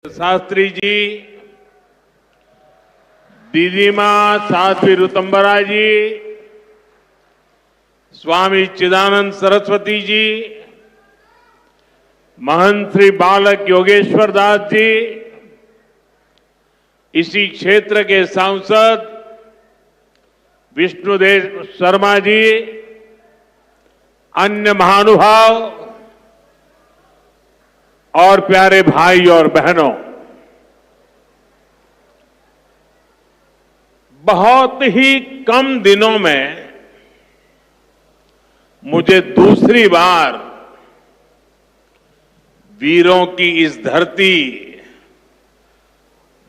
शास्त्री जी, दीदी मां साध्वी ऋतंबरा जी, स्वामी चिदानंद सरस्वती जी, महंत श्री बालक योगेश्वर दास जी, इसी क्षेत्र के सांसद विष्णुदेव शर्मा जी, अन्य महानुभाव और प्यारे भाई और बहनों, बहुत ही कम दिनों में मुझे दूसरी बार वीरों की इस धरती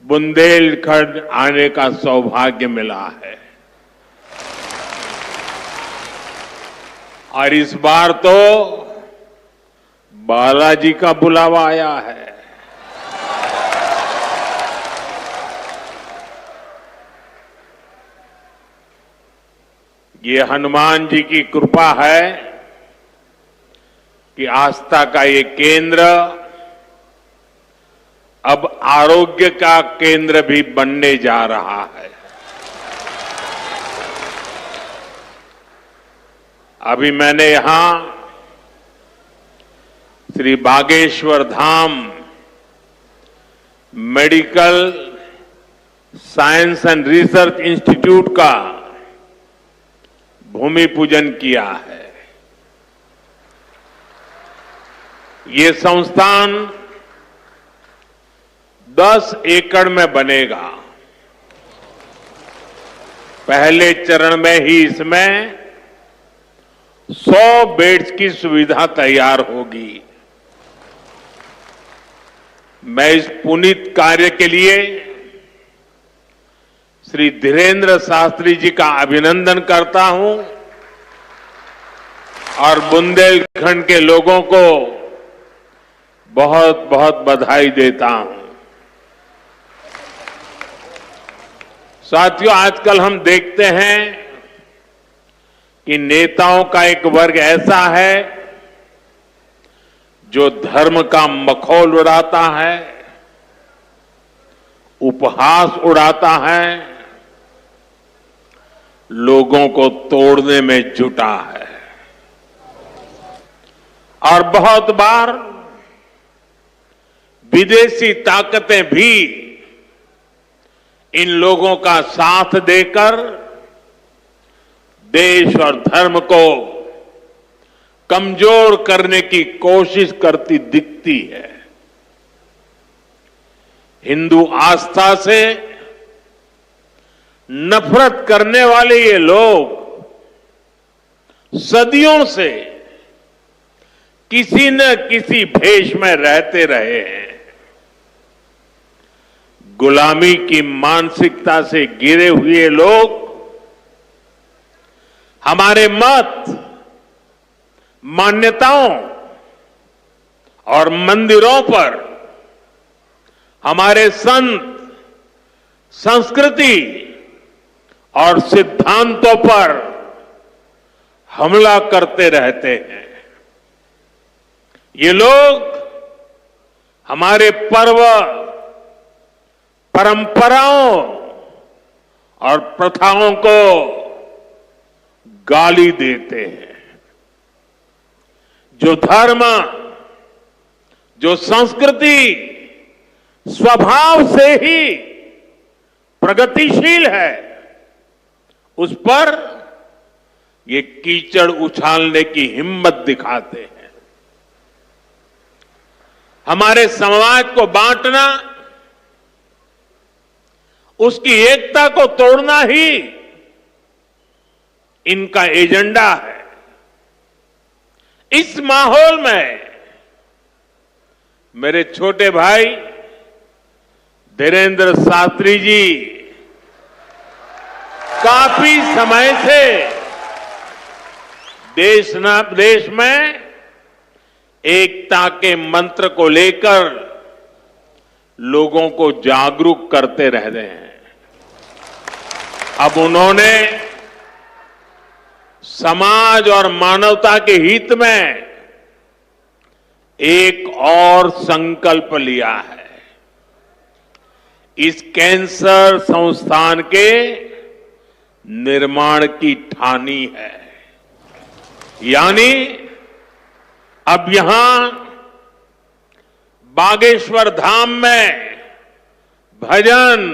बुंदेलखंड आने का सौभाग्य मिला है। और इस बार तो बालाजी का बुलावा आया है। ये हनुमान जी की कृपा है कि आस्था का ये केंद्र अब आरोग्य का केंद्र भी बनने जा रहा है। अभी मैंने यहां Shri Bageshwar Dham medical science and research institute का भूमि पूजन किया है। ये संस्थान 10 एकड़ में बनेगा। पहले चरण में ही इसमें 100 बेड्स की सुविधा तैयार होगी। मैं इस पुनीत कार्य के लिए श्री धीरेन्द्र शास्त्री जी का अभिनंदन करता हूं और बुंदेलखंड के लोगों को बहुत बहुत बधाई देता हूं। साथियों, आजकल हम देखते हैं कि नेताओं का एक वर्ग ऐसा है जो धर्म का मखौल उड़ाता है, उपहास उड़ाता है, लोगों को तोड़ने में जुटा है। और बहुत बार विदेशी ताकतें भी इन लोगों का साथ देकर देश और धर्म को कमजोर करने की कोशिश करती दिखती है। हिंदू आस्था से नफरत करने वाले ये लोग सदियों से किसी न किसी भेष में रहते रहे हैं। गुलामी की मानसिकता से घिरे हुए लोग हमारे मत, मान्यताओं और मंदिरों पर, हमारे संत, संस्कृति और सिद्धांतों पर हमला करते रहते हैं। ये लोग हमारे पर्व, परंपराओं और प्रथाओं को गाली देते हैं। जो धर्म, जो संस्कृति स्वभाव से ही प्रगतिशील है, उस पर ये कीचड़ उछालने की हिम्मत दिखाते हैं। हमारे समाज को बांटना, उसकी एकता को तोड़ना ही इनका एजेंडा है। इस माहौल में मेरे छोटे भाई धीरेन्द्र शास्त्री जी काफी समय से देश में एकता के मंत्र को लेकर लोगों को जागरूक करते रह रहे हैं। अब उन्होंने समाज और मानवता के हित में एक और संकल्प लिया है। इस कैंसर संस्थान के निर्माण की ठानी है। यानी अब यहां बागेश्वर धाम में भजन,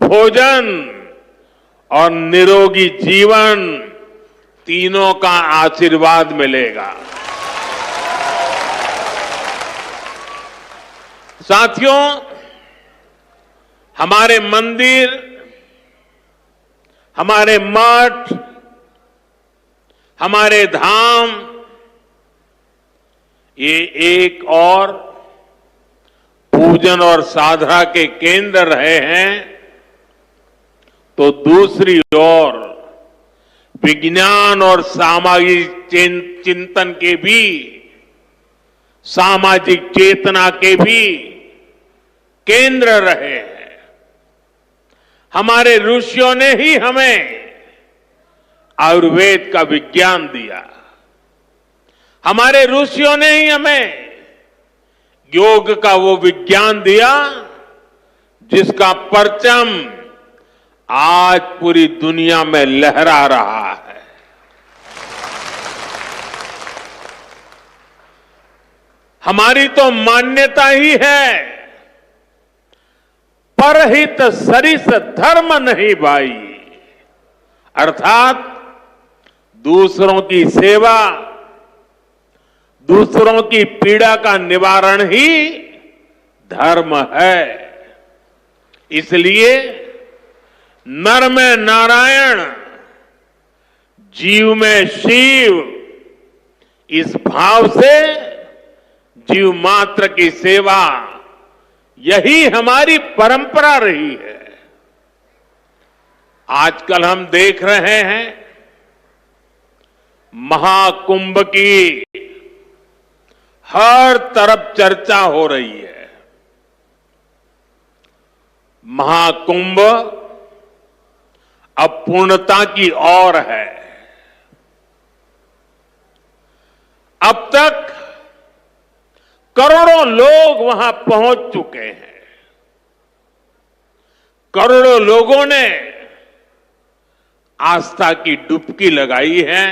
भोजन और निरोगी जीवन तीनों का आशीर्वाद मिलेगा। साथियों, हमारे मंदिर, हमारे मठ, हमारे धाम ये एक और पूजन और साधना के केंद्र रहे हैं, तो दूसरी ओर विज्ञान और सामाजिक चिंतन के भी, सामाजिक चेतना के भी केंद्र रहे हैं। हमारे ऋषियों ने ही हमें आयुर्वेद का विज्ञान दिया। हमारे ऋषियों ने ही हमें योग का वो विज्ञान दिया जिसका परचम आज पूरी दुनिया में लहरा रहा है। हमारी तो मान्यता ही है, परहित सरिस धर्म नहीं भाई, अर्थात दूसरों की सेवा, दूसरों की पीड़ा का निवारण ही धर्म है। इसलिए नर में नारायण, जीव में शिव, इस भाव से जीव मात्र की सेवा, यही हमारी परंपरा रही है। आजकल हम देख रहे हैं महाकुंभ की हर तरफ चर्चा हो रही है। महाकुंभ अब पूर्णता की ओर है। अब तक करोड़ों लोग वहां पहुंच चुके हैं। करोड़ों लोगों ने आस्था की डुबकी लगाई है,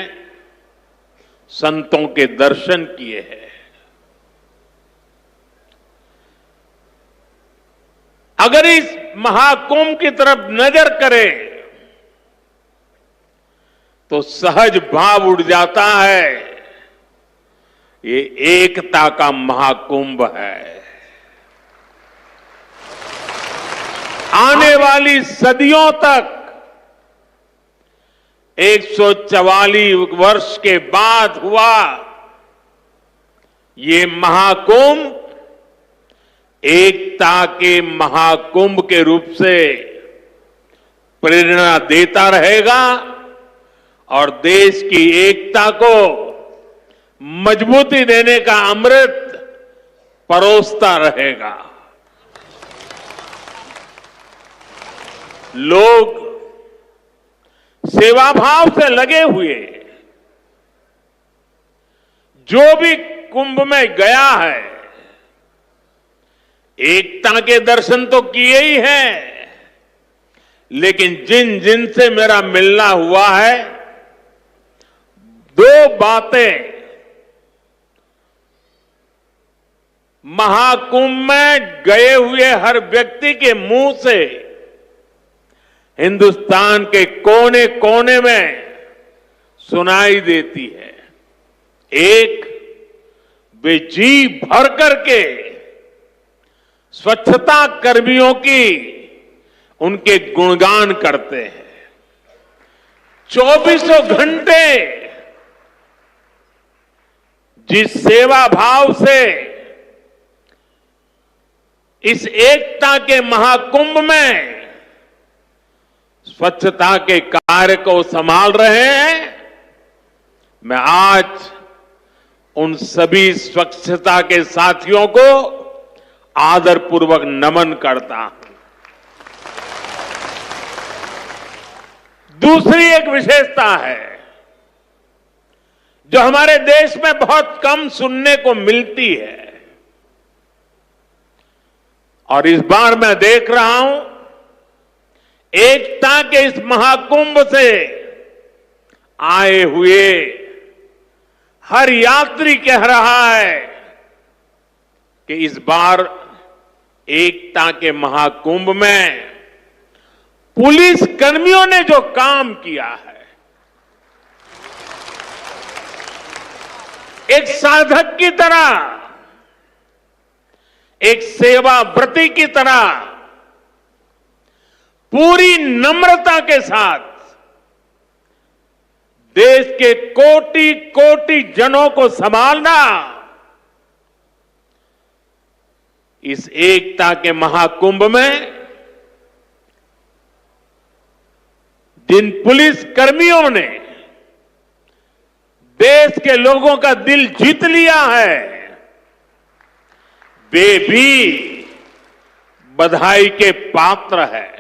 संतों के दर्शन किए हैं। अगर इस महाकुंभ की तरफ नजर करें तो सहज भाव उड़ जाता है, ये एकता का महाकुंभ है। आने वाली सदियों तक 144 वर्ष के बाद हुआ ये महाकुंभ एकता के महाकुंभ के रूप से प्रेरणा देता रहेगा और देश की एकता को मजबूती देने का अमृत परोसता रहेगा। लोग सेवा भाव से लगे हुए, जो भी कुंभ में गया है एकता के दर्शन तो किए ही हैं, लेकिन जिन जिन से मेरा मिलना हुआ है, दो बातें महाकुंभ में गए हुए हर व्यक्ति के मुंह से हिंदुस्तान के कोने कोने में सुनाई देती है। एक, वे जी भर करके स्वच्छता कर्मियों की उनके गुणगान करते हैं। 24 घंटे जिस सेवा भाव से इस एकता के महाकुंभ में स्वच्छता के कार्य को संभाल रहे हैं, मैं आज उन सभी स्वच्छता के साथियों को आदरपूर्वक नमन करता हूं। दूसरी एक विशेषता है जो हमारे देश में बहुत कम सुनने को मिलती है और इस बार मैं देख रहा हूं एकता के इस महाकुंभ से आए हुए हर यात्री कह रहा है कि इस बार एकता के महाकुंभ में पुलिस कर्मियों ने जो काम किया है, एक साधक की तरह, एक सेवाव्रती की तरह पूरी नम्रता के साथ देश के कोटि कोटि जनों को संभालना इस एकता के महाकुंभ में जिन पुलिस कर्मियों ने देश के लोगों का दिल जीत लिया है, वे भी बधाई के पात्र है।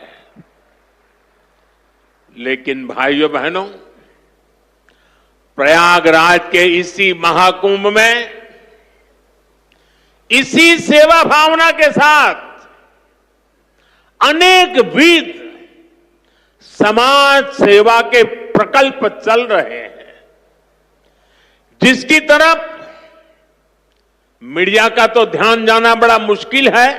लेकिन भाइयों बहनों, प्रयागराज के इसी महाकुंभ में इसी सेवा भावना के साथ अनेक विध समाज सेवा के प्रकल्प चल रहे हैं, जिसकी तरफ मीडिया का तो ध्यान जाना बड़ा मुश्किल है,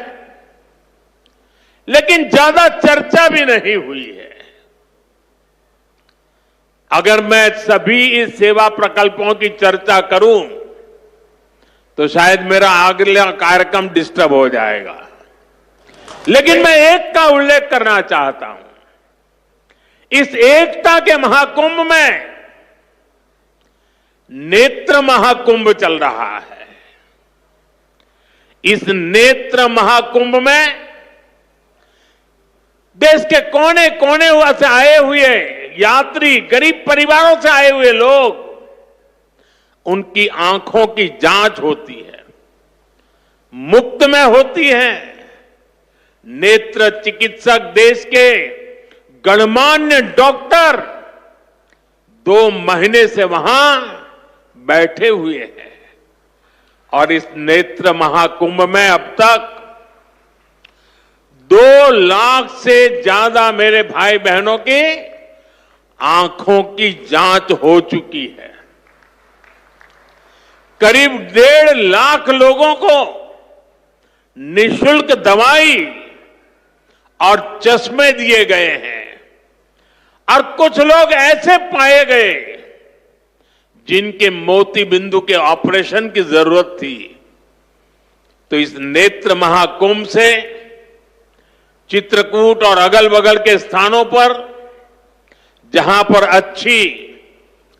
लेकिन ज्यादा चर्चा भी नहीं हुई है। अगर मैं सभी इस सेवा प्रकल्पों की चर्चा करूं तो शायद मेरा अगला कार्यक्रम डिस्टर्ब हो जाएगा, लेकिन मैं एक का उल्लेख करना चाहता हूं। इस एकता के महाकुंभ में नेत्र महाकुंभ चल रहा है। इस नेत्र महाकुंभ में देश के कोने कोने से आए हुए यात्री, गरीब परिवारों से आए हुए लोग, उनकी आंखों की जांच होती है, मुफ्त में होती है। नेत्र चिकित्सक देश के गणमान्य डॉक्टर 2 महीने से वहां बैठे हुए हैं और इस नेत्र महाकुंभ में अब तक 2 लाख से ज्यादा मेरे भाई बहनों की आंखों की जांच हो चुकी है। करीब 1.5 लाख लोगों को निशुल्क दवाई और चश्मे दिए गए हैं और कुछ लोग ऐसे पाए गए जिनके मोती बिंदु के ऑपरेशन की जरूरत थी। तो इस नेत्र महाकुंभ से चित्रकूट और अगल बगल के स्थानों पर जहां पर अच्छी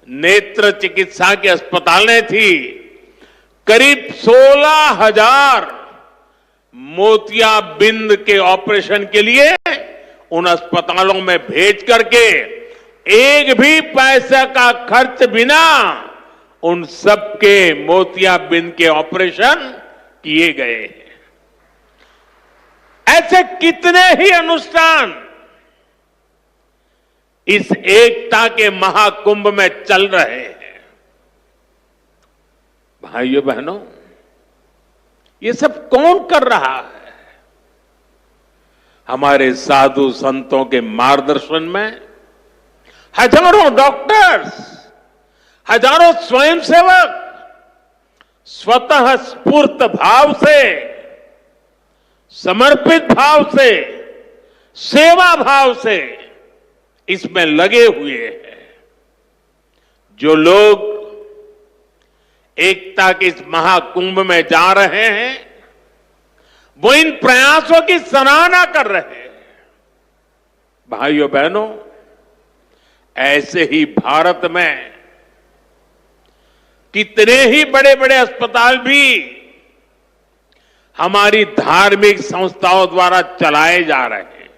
नेत्र चिकित्सा की अस्पतालें थी, करीब 16,000 मोतियाबिंद के ऑपरेशन के लिए उन अस्पतालों में भेज करके एक भी पैसे का खर्च बिना उन सबके मोतियाबिंद के ऑपरेशन किए गए हैं। ऐसे कितने ही अनुष्ठान इस एकता के महाकुंभ में चल रहे हैं। भाइयों बहनों, ये सब कौन कर रहा है? हमारे साधु संतों के मार्गदर्शन में हजारों डॉक्टर्स, हजारों स्वयंसेवक स्वतः स्फूर्त भाव से, समर्पित भाव से, सेवा भाव से इसमें लगे हुए हैं। जो लोग एकता के इस महाकुंभ में जा रहे हैं, वो इन प्रयासों की सराहना कर रहे हैं। भाइयों बहनों, ऐसे ही भारत में कितने ही बड़े बड़े अस्पताल भी हमारी धार्मिक संस्थाओं द्वारा चलाए जा रहे हैं।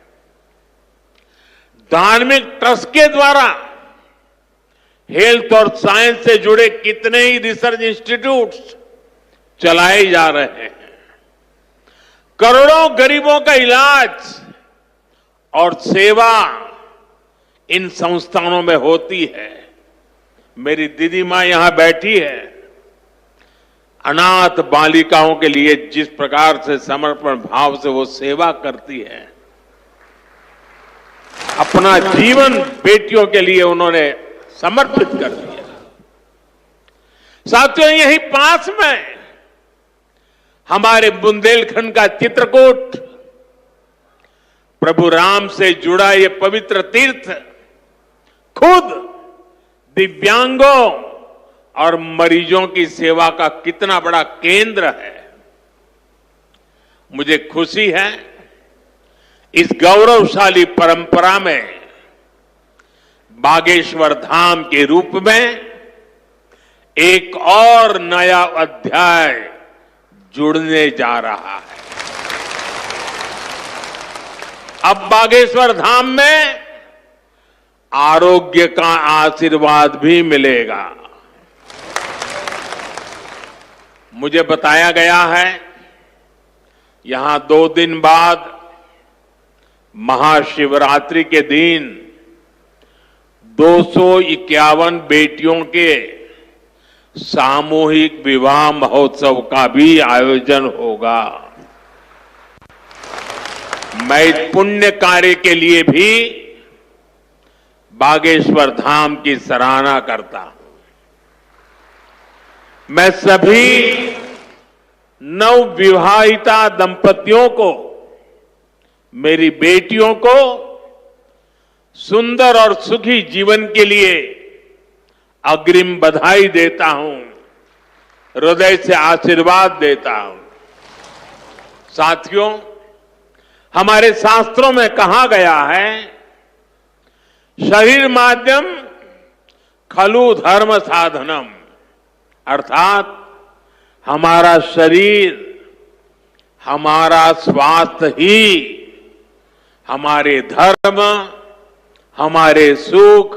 धार्मिक ट्रस्ट के द्वारा हेल्थ और साइंस से जुड़े कितने ही रिसर्च इंस्टीट्यूट्स चलाए जा रहे हैं। करोड़ों गरीबों का इलाज और सेवा इन संस्थानों में होती है। मेरी दीदी मां यहां बैठी है। अनाथ बालिकाओं के लिए जिस प्रकार से समर्पण भाव से वो सेवा करती है, अपना जीवन बेटियों के लिए उन्होंने समर्पित कर दिया। साथियों, यही पास में हमारे बुंदेलखंड का चित्रकूट, प्रभु राम से जुड़ा ये पवित्र तीर्थ खुद दिव्यांगों और मरीजों की सेवा का कितना बड़ा केंद्र है। मुझे खुशी है इस गौरवशाली परंपरा में बागेश्वर धाम के रूप में एक और नया अध्याय जुड़ने जा रहा है। अब बागेश्वर धाम में आरोग्य का आशीर्वाद भी मिलेगा। मुझे बताया गया है यहां 2 दिन बाद महाशिवरात्रि के दिन 251 बेटियों के सामूहिक विवाह महोत्सव का भी आयोजन होगा। मैं इस पुण्य कार्य के लिए भी बागेश्वर धाम की सराहना करता हूं। मैं सभी नवविवाहिता दंपतियों को, मेरी बेटियों को सुंदर और सुखी जीवन के लिए अग्रिम बधाई देता हूं, हृदय से आशीर्वाद देता हूं। साथियों, हमारे शास्त्रों में कहा गया है, शरीर माध्यम खलु धर्म साधनम, अर्थात हमारा शरीर, हमारा स्वास्थ्य ही हमारे धर्म, हमारे सुख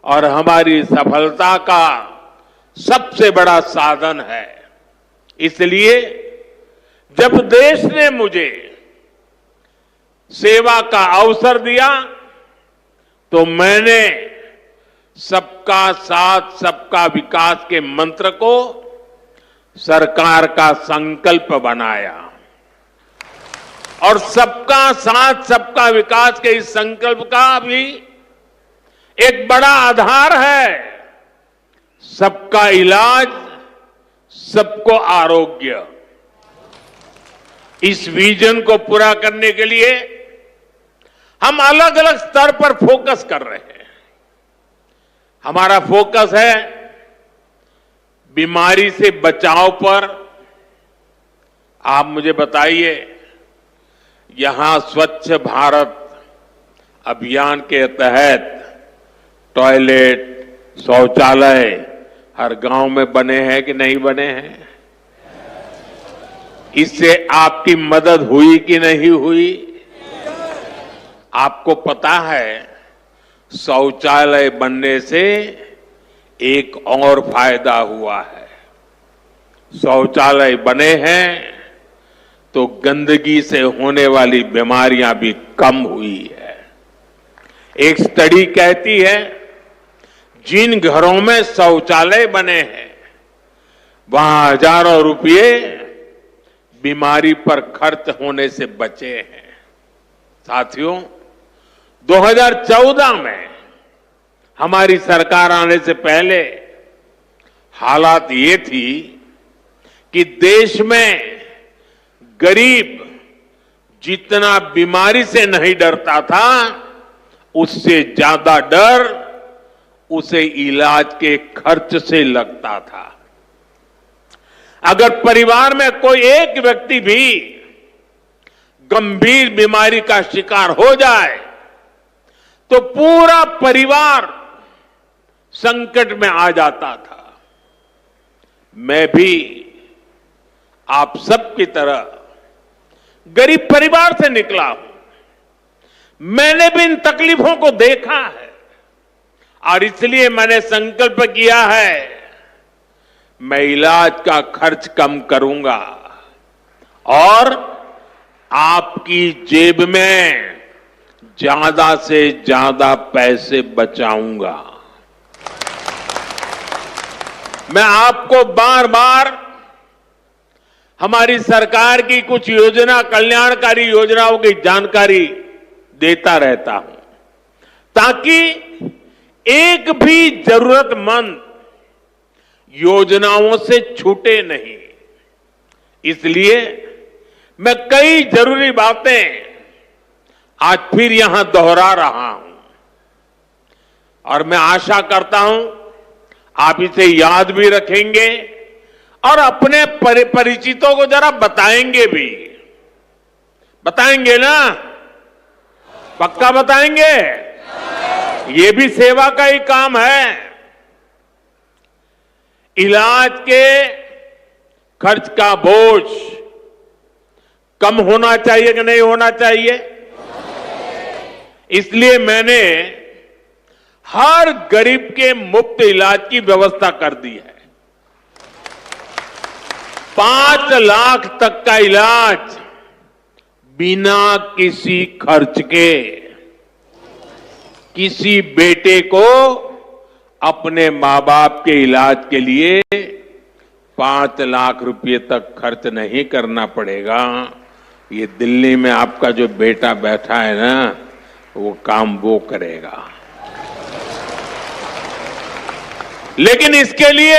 और हमारी सफलता का सबसे बड़ा साधन है। इसलिए जब देश ने मुझे सेवा का अवसर दिया तो मैंने सबका साथ सबका विकास के मंत्र को सरकार का संकल्प बनाया और सबका साथ सबका विकास के इस संकल्प का भी एक बड़ा आधार है सबका इलाज, सबको आरोग्य। इस विजन को पूरा करने के लिए हम अलग अलग स्तर पर फोकस कर रहे हैं। हमारा फोकस है बीमारी से बचाव पर। आप मुझे बताइए, यहां स्वच्छ भारत अभियान के तहत टॉयलेट, शौचालय हर गांव में बने हैं कि नहीं बने हैं? इससे आपकी मदद हुई कि नहीं हुई? आपको पता है, शौचालय बनने से एक और फायदा हुआ है। शौचालय बने हैं तो गंदगी से होने वाली बीमारियां भी कम हुई है। एक स्टडी कहती है, जिन घरों में शौचालय बने हैं वहां हजारों रुपये बीमारी पर खर्च होने से बचे हैं। साथियों, 2014 में हमारी सरकार आने से पहले हालात ये थी कि देश में गरीब जितना बीमारी से नहीं डरता था, उससे ज्यादा डर उसे इलाज के खर्च से लगता था। अगर परिवार में कोई एक व्यक्ति भी गंभीर बीमारी का शिकार हो जाए तो पूरा परिवार संकट में आ जाता था। मैं भी आप सबकी तरह गरीब परिवार से निकला हूं। मैंने भी इन तकलीफों को देखा है और इसलिए मैंने संकल्प किया है, मैं इलाज का खर्च कम करूंगा और आपकी जेब में ज्यादा से ज्यादा पैसे बचाऊंगा। मैं आपको बार बार हमारी सरकार की कुछ योजना, कल्याणकारी योजनाओं की जानकारी देता रहता हूं, ताकि एक भी जरूरतमंद योजनाओं से छूटे नहीं। इसलिए मैं कई जरूरी बातें आज फिर यहां दोहरा रहा हूं और मैं आशा करता हूं आप इसे याद भी रखेंगे और अपने परिचितों को जरा बताएंगे भी। बताएंगे ना? पक्का बताएंगे? ये भी सेवा का ही काम है। इलाज के खर्च का बोझ कम होना चाहिए कि नहीं होना चाहिए? इसलिए मैंने हर गरीब के मुफ्त इलाज की व्यवस्था कर दी है। 5 लाख तक का इलाज बिना किसी खर्च के। किसी बेटे को अपने मां बाप के इलाज के लिए 5 लाख रुपए तक खर्च नहीं करना पड़ेगा। ये दिल्ली में आपका जो बेटा बैठा है ना, वो काम वो करेगा। लेकिन इसके लिए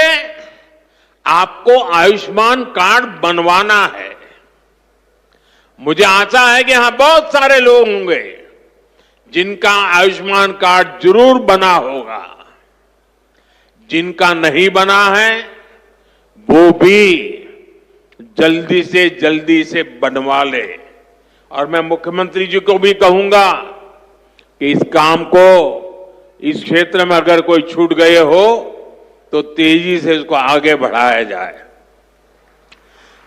आपको आयुष्मान कार्ड बनवाना है। मुझे आशा है कि यहां बहुत सारे लोग होंगे जिनका आयुष्मान कार्ड जरूर बना होगा। जिनका नहीं बना है वो भी जल्दी से बनवा ले। और मैं मुख्यमंत्री जी को भी कहूंगा कि इस काम को, इस क्षेत्र में अगर कोई छूट गए हो तो तेजी से इसको आगे बढ़ाया जाए।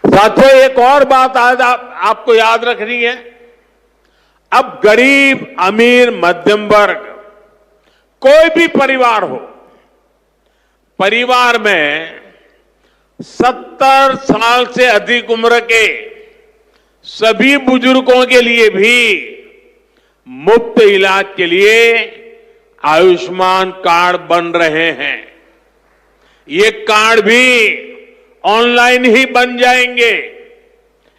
साथियों, एक और बात आज आपको याद रखनी है। अब गरीब, अमीर, मध्यम वर्ग, कोई भी परिवार हो, परिवार में 70 साल से अधिक उम्र के सभी बुजुर्गों के लिए भी मुफ्त इलाज के लिए आयुष्मान कार्ड बन रहे हैं। ये कार्ड भी ऑनलाइन ही बन जाएंगे।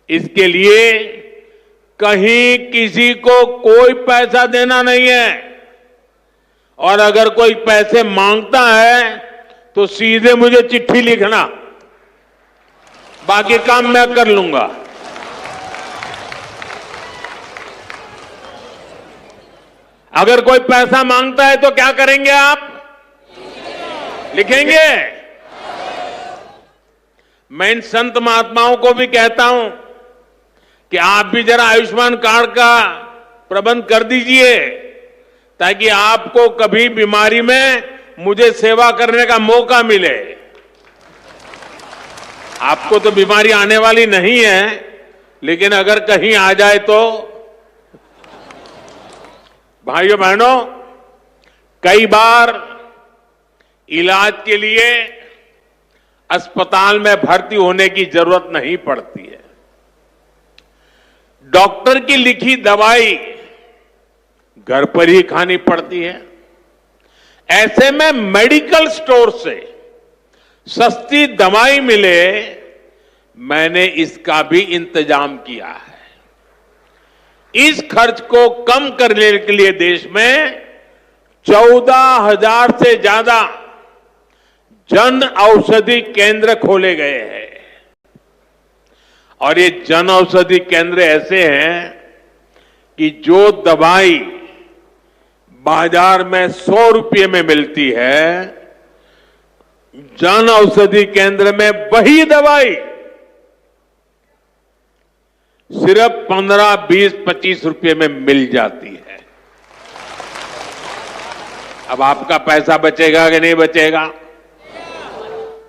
इसके लिए कहीं किसी को कोई पैसा देना नहीं है। और अगर कोई पैसे मांगता है तो सीधे मुझे चिट्ठी लिखना, बाकी काम मैं कर लूंगा। अगर कोई पैसा मांगता है तो क्या करेंगे आप? लिखेंगे? मैं इन संत महात्माओं को भी कहता हूं कि आप भी जरा आयुष्मान कार्ड का प्रबंध कर दीजिए, ताकि आपको कभी बीमारी में मुझे सेवा करने का मौका मिले। आपको तो बीमारी आने वाली नहीं है, लेकिन अगर कहीं आ जाए तो। भाइयों बहनों, कई बार इलाज के लिए अस्पताल में भर्ती होने की जरूरत नहीं पड़ती है। डॉक्टर की लिखी दवाई घर पर ही खानी पड़ती है। ऐसे में मेडिकल स्टोर से सस्ती दवाई मिले, मैंने इसका भी इंतजाम किया है। इस खर्च को कम करने के लिए देश में 14,000 से ज्यादा जन औषधि केंद्र खोले गए हैं। और ये जन औषधि केंद्र ऐसे हैं कि जो दवाई बाजार में 100 रुपये में मिलती है, जन औषधि केंद्र में वही दवाई सिर्फ 15, 20, 25 रुपये में मिल जाती है। अब आपका पैसा बचेगा कि नहीं बचेगा?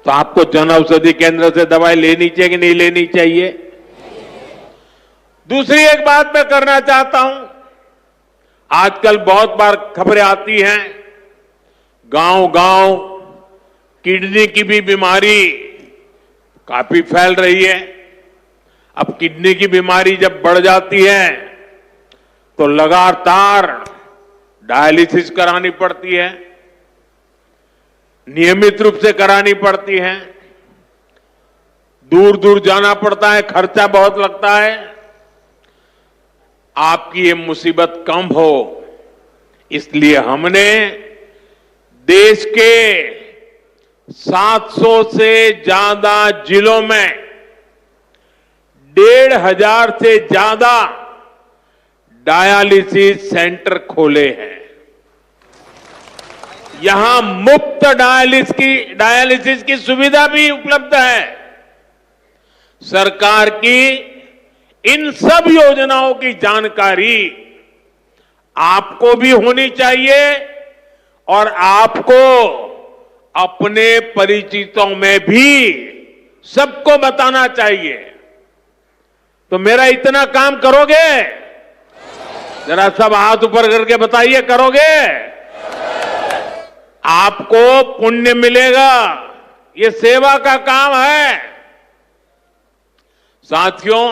तो आपको जन औषधि केंद्र से दवाई लेनी चाहिए कि नहीं लेनी चाहिए? दूसरी एक बात मैं करना चाहता हूं। आजकल बहुत बार खबरें आती हैं, गांव-गांव किडनी की भी बीमारी काफी फैल रही है। अब किडनी की बीमारी जब बढ़ जाती है तो लगातार डायलिसिस करानी पड़ती है, नियमित रूप से करानी पड़ती है। दूर दूर जाना पड़ता है, खर्चा बहुत लगता है। आपकी ये मुसीबत कम हो, इसलिए हमने देश के 700 से ज्यादा जिलों में 1,500 से ज्यादा डायलिसिस सेंटर खोले हैं। यहां मुफ्त डायलिसिस की सुविधा भी उपलब्ध है। सरकार की इन सब योजनाओं की जानकारी आपको भी होनी चाहिए और आपको अपने परिचितों में भी सबको बताना चाहिए। तो मेरा इतना काम करोगे? जरा सब हाथ ऊपर करके बताइए, करोगे? आपको पुण्य मिलेगा। ये सेवा का काम है। साथियों,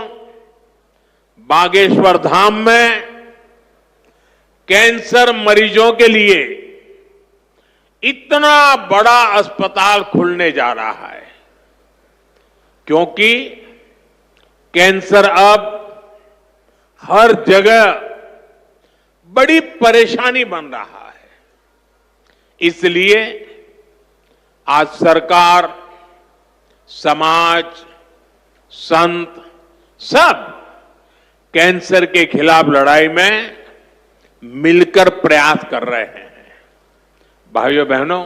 बागेश्वर धाम में कैंसर मरीजों के लिए इतना बड़ा अस्पताल खुलने जा रहा है, क्योंकि कैंसर अब हर जगह बड़ी परेशानी बन रहा है। इसलिए आज सरकार, समाज, संत सब कैंसर के खिलाफ लड़ाई में मिलकर प्रयास कर रहे हैं। भाइयों बहनों,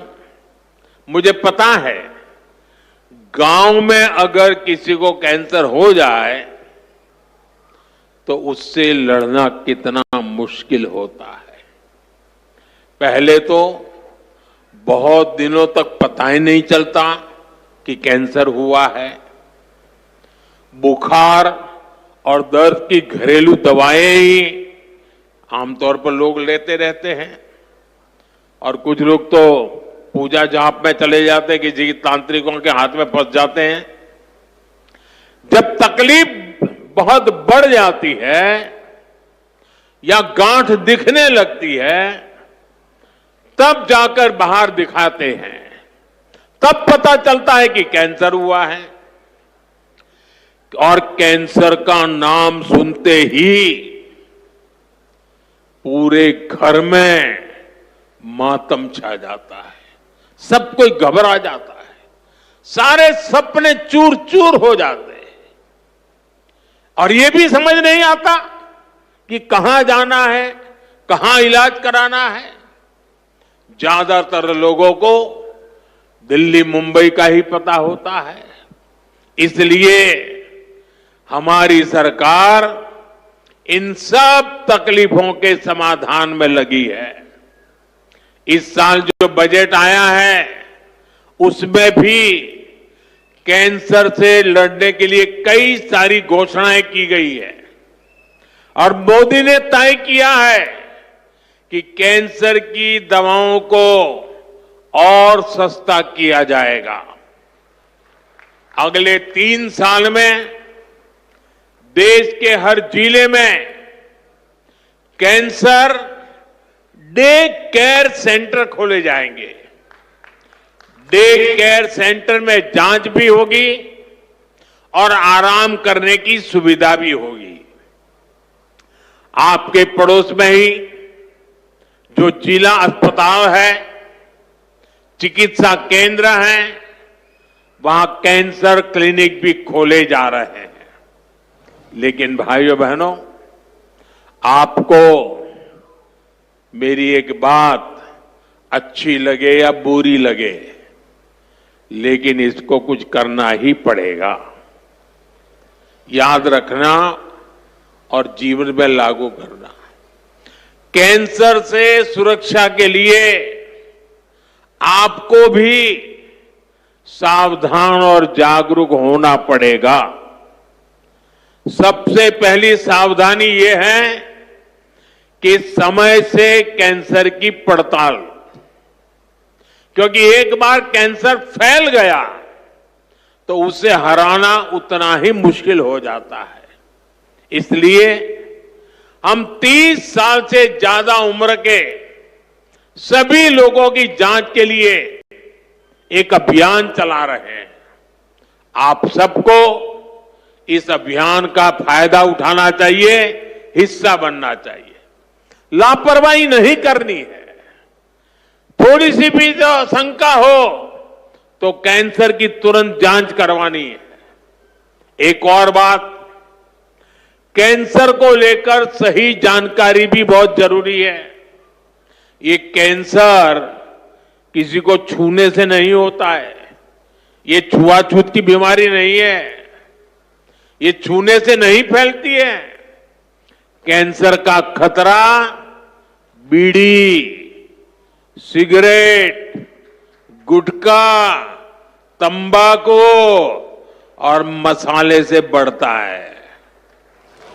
मुझे पता है गांव में अगर किसी को कैंसर हो जाए तो उससे लड़ना कितना मुश्किल होता है। पहले तो बहुत दिनों तक पता ही नहीं चलता कि कैंसर हुआ है। बुखार और दर्द की घरेलू दवाएं ही आमतौर पर लोग लेते रहते हैं, और कुछ लोग तो पूजा जाप में चले जाते हैं कि जी तांत्रिकों के हाथ में फंस जाते हैं। जब तकलीफ बहुत बढ़ जाती है या गांठ दिखने लगती है, तब जाकर बाहर दिखाते हैं, तब पता चलता है कि कैंसर हुआ है। और कैंसर का नाम सुनते ही पूरे घर में मातम छा जाता है, सब कोई घबरा जाता है, सारे सपने चूर चूर हो जाते हैं, और यह भी समझ नहीं आता कि कहां जाना है, कहां इलाज कराना है। ज्यादातर लोगों को दिल्ली मुंबई का ही पता होता है। इसलिए हमारी सरकार इन सब तकलीफों के समाधान में लगी है। इस साल जो बजट आया है उसमें भी कैंसर से लड़ने के लिए कई सारी घोषणाएं की गई है, और मोदी ने तय किया है कि कैंसर की दवाओं को और सस्ता किया जाएगा। अगले 3 साल में देश के हर जिले में कैंसर डे केयर सेंटर खोले जाएंगे। डे केयर सेंटर में जांच भी होगी और आराम करने की सुविधा भी होगी। आपके पड़ोस में ही जो जिला अस्पताल है, चिकित्सा केंद्र हैं, वहां कैंसर क्लिनिक भी खोले जा रहे हैं। लेकिन भाइयों बहनों, आपको मेरी एक बात अच्छी लगे या बुरी लगे, लेकिन इसको कुछ करना ही पड़ेगा। याद रखना और जीवन में लागू करना। कैंसर से सुरक्षा के लिए आपको भी सावधान और जागरूक होना पड़ेगा। सबसे पहली सावधानी ये है कि समय से कैंसर की पड़ताल, क्योंकि एक बार कैंसर फैल गया तो उसे हराना उतना ही मुश्किल हो जाता है। इसलिए हम 30 साल से ज्यादा उम्र के सभी लोगों की जांच के लिए एक अभियान चला रहे हैं। आप सबको इस अभियान का फायदा उठाना चाहिए, हिस्सा बनना चाहिए। लापरवाही नहीं करनी है। थोड़ी सी भी जो शंका हो तो कैंसर की तुरंत जांच करवानी है। एक और बात, कैंसर को लेकर सही जानकारी भी बहुत जरूरी है। ये कैंसर किसी को छूने से नहीं होता है। ये छुआछूत की बीमारी नहीं है। ये छूने से नहीं फैलती है। कैंसर का खतरा बीड़ी, सिगरेट, गुटखा, तंबाकू और मसाले से बढ़ता है।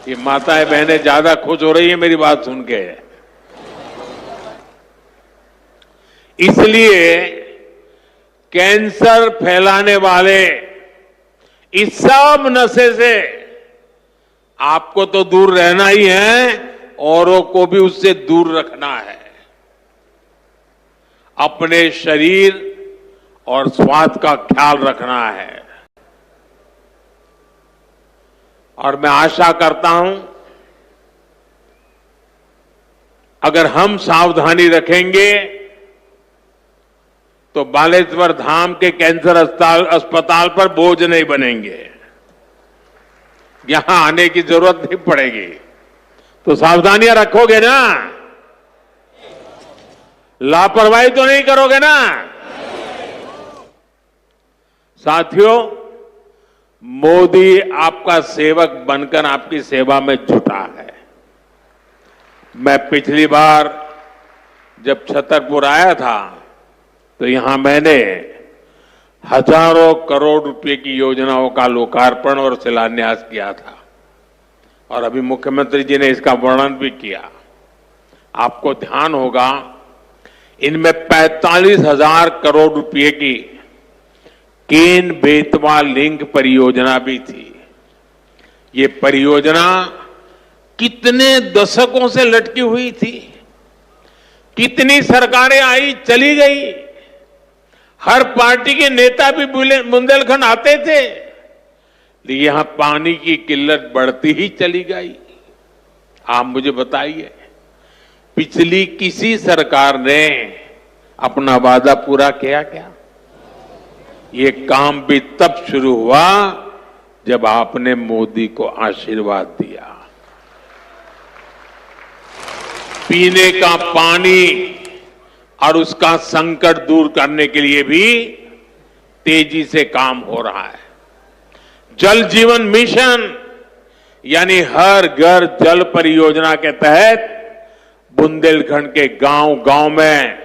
ये माताएं बहनें ज्यादा खुश हो रही है मेरी बात सुन के। इसलिए कैंसर फैलाने वाले इस सब नशे से आपको तो दूर रहना ही है, औरों को भी उससे दूर रखना है। अपने शरीर और स्वास्थ्य का ख्याल रखना है। और मैं आशा करता हूं, अगर हम सावधानी रखेंगे तो बालेश्वर धाम के कैंसर अस्पताल पर बोझ नहीं बनेंगे। यहां आने की जरूरत नहीं पड़ेगी। तो सावधानियां रखोगे ना? लापरवाही तो नहीं करोगे ना? साथियों, मोदी आपका सेवक बनकर आपकी सेवा में जुटा है। मैं पिछली बार जब छतरपुर आया था तो यहां मैंने हजारों करोड़ रुपए की योजनाओं का लोकार्पण और शिलान्यास किया था और अभी मुख्यमंत्री जी ने इसका वर्णन भी किया। आपको ध्यान होगा, इनमें 45,000 करोड़ रुपए की केन बेतवा लिंक परियोजना भी थी। ये परियोजना कितने दशकों से लटकी हुई थी। कितनी सरकारें आई चली गई। हर पार्टी के नेता भी बुंदेलखंड आते थे, लेकिन यहां पानी की किल्लत बढ़ती ही चली गई। आप मुझे बताइए, पिछली किसी सरकार ने अपना वादा पूरा किया क्या? ये काम भी तब शुरू हुआ जब आपने मोदी को आशीर्वाद दिया। पीने का पानी और उसका संकट दूर करने के लिए भी तेजी से काम हो रहा है। जल जीवन मिशन यानी हर घर जल परियोजना के तहत बुंदेलखंड के गांव-गांव में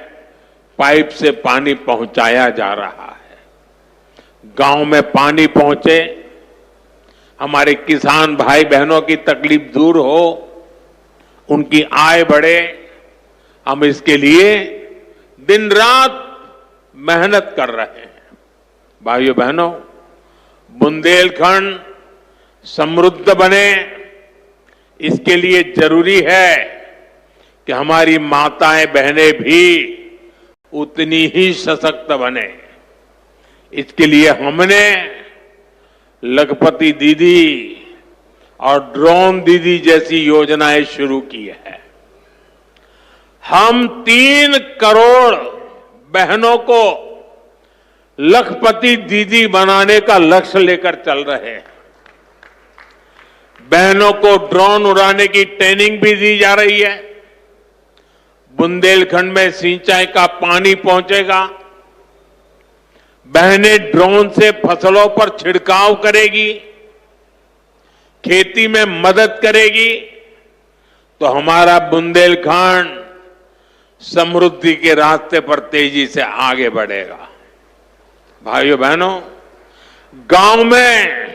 पाइप से पानी पहुंचाया जा रहा है। गांव में पानी पहुंचे, हमारे किसान भाई बहनों की तकलीफ दूर हो, उनकी आय बढ़े। हम इसके लिए दिन रात मेहनत कर रहे हैं। भाइयों बहनों, बुंदेलखंड समृद्ध बने, इसके लिए जरूरी है कि हमारी माताएं बहनें भी उतनी ही सशक्त बने। इसके लिए हमने लखपति दीदी और ड्रोन दीदी जैसी योजनाएं शुरू की है। हम 3 करोड़ बहनों को लखपति दीदी बनाने का लक्ष्य लेकर चल रहे हैं। बहनों को ड्रोन उड़ाने की ट्रेनिंग भी दी जा रही है। बुंदेलखंड में सिंचाई का पानी पहुंचेगा। बहनें ड्रोन से फसलों पर छिड़काव करेगी, खेती में मदद करेगी, तो हमारा बुंदेलखंड समृद्धि के रास्ते पर तेजी से आगे बढ़ेगा। भाइयों बहनों, गांव में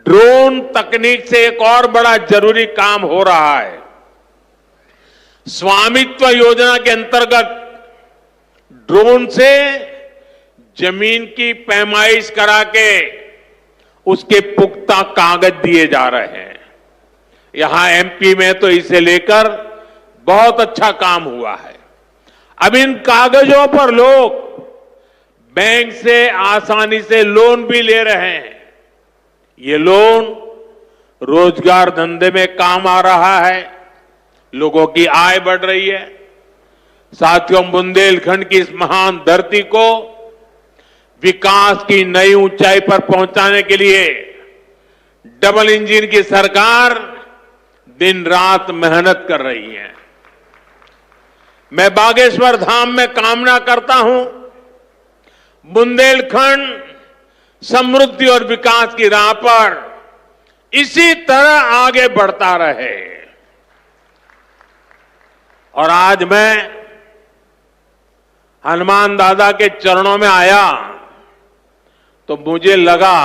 ड्रोन तकनीक से एक और बड़ा जरूरी काम हो रहा है। स्वामित्व योजना के अंतर्गत ड्रोन से जमीन की पैमाइश करा के उसके पुख्ता कागज दिए जा रहे हैं। यहां एमपी में तो इसे लेकर बहुत अच्छा काम हुआ है। अब इन कागजों पर लोग बैंक से आसानी से लोन भी ले रहे हैं। ये लोन रोजगार धंधे में काम आ रहा है, लोगों की आय बढ़ रही है। साथियों, बुंदेलखंड की इस महान धरती को विकास की नई ऊंचाई पर पहुंचाने के लिए डबल इंजन की सरकार दिन रात मेहनत कर रही है। मैं बागेश्वर धाम में कामना करता हूं, बुंदेलखंड समृद्धि और विकास की राह पर इसी तरह आगे बढ़ता रहे। और आज मैं हनुमान दादा के चरणों में आया तो मुझे लगा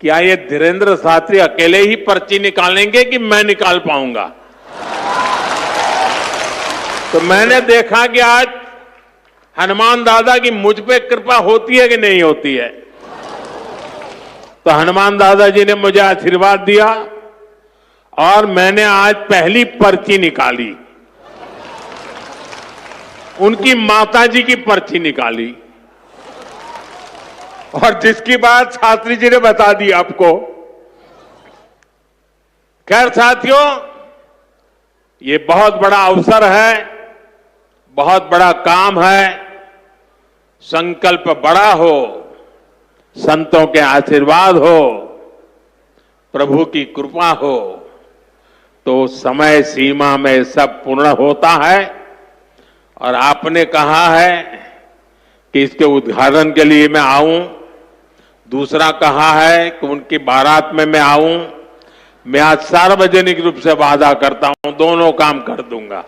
क्या ये धीरेन्द्र शास्त्री अकेले ही पर्ची निकालेंगे कि मैं निकाल पाऊंगा। तो मैंने देखा कि आज हनुमान दादा की मुझ पे कृपा होती है कि नहीं होती है। तो हनुमान दादा जी ने मुझे आशीर्वाद दिया और मैंने आज पहली पर्ची निकाली, उनकी माताजी की पर्ची निकाली, और जिसकी बात शास्त्री जी ने बता दी आपको। खैर साथियों, ये बहुत बड़ा अवसर है, बहुत बड़ा काम है। संकल्प बड़ा हो, संतों के आशीर्वाद हो, प्रभु की कृपा हो तो समय सीमा में सब पूर्ण होता है। और आपने कहा है कि इसके उद्घाटन के लिए मैं आऊं, दूसरा कहा है कि उनकी बारात में मैं आऊं। मैं आज सार्वजनिक रूप से वादा करता हूं, दोनों काम कर दूंगा।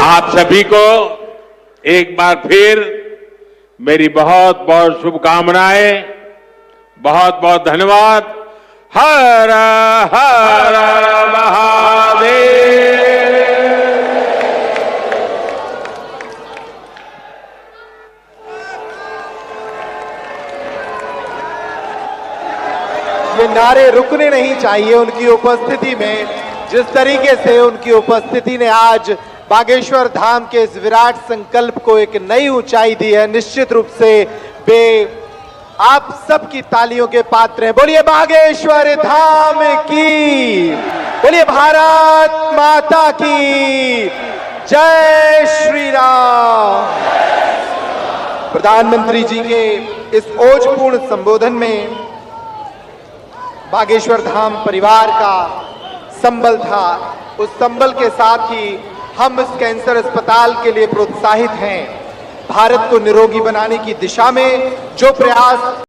आप सभी को एक बार फिर मेरी बहुत बहुत शुभकामनाएं, बहुत बहुत धन्यवाद। हर हर महादेव। ये नारे रुकने नहीं चाहिए उनकी उपस्थिति में। जिस तरीके से उनकी उपस्थिति ने आज बागेश्वर धाम के इस विराट संकल्प को एक नई ऊंचाई दी है, निश्चित रूप से वे आप सबकी तालियों के पात्र हैं। बोलिए बागेश्वर धाम की, बोलिए भारत माता की जय श्री राम। प्रधानमंत्री जी के इस ओजपूर्ण संबोधन में बागेश्वर धाम परिवार का संबल था। उस संबल के साथ ही हम इस कैंसर अस्पताल के लिए प्रोत्साहित हैं। भारत को निरोगी बनाने की दिशा में जो प्रयास